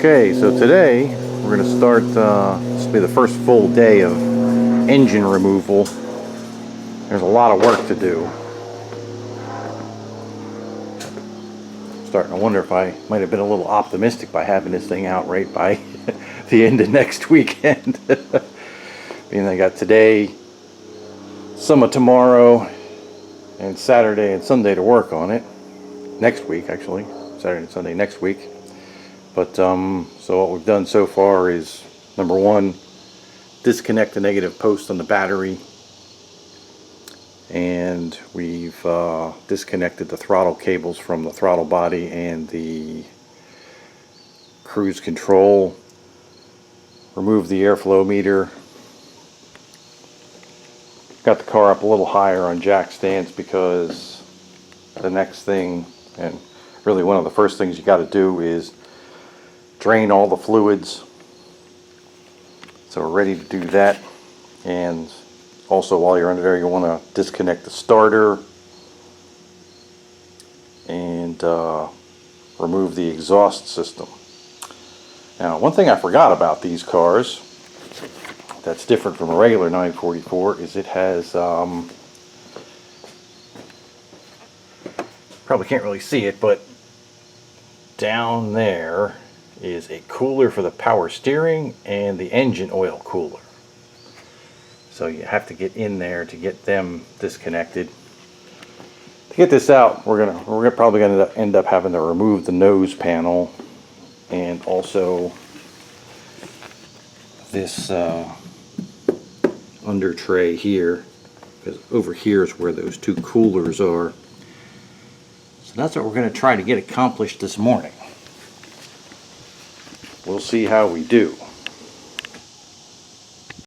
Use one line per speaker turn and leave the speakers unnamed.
Okay, so today we're going to start, this will be the first full day of engine removal. There's a lot of work to do. Starting to wonder if I might have been a little optimistic by having this thing out right by the end of next weekend. Being I got today, some of tomorrow, and Saturday and Sunday to work on it. Next week, actually. Saturday and Sunday next week. But so what we've done so far is, number one, disconnect the negative post on the battery, and we've disconnected the throttle cables from the throttle body and the cruise control, removed the airflow meter, got the car up a little higher on jack stands because the next thing, and really one of the first things you got to do, is drain all the fluids. So we're ready to do that. And also, while you're under there, you want to disconnect the starter and remove the exhaust system. Now, one thing I forgot about these cars that's different from a regular 944 is it has, probably can't really see it, but down there is a cooler for the power steering and the engine oil cooler. So you have to get in there to get them disconnected. To get this out, we're probably gonna end up having to remove the nose panel and also this under tray here, because over here is where those two coolers are. So that's what we're going to try to get accomplished this morning. We'll see how we do.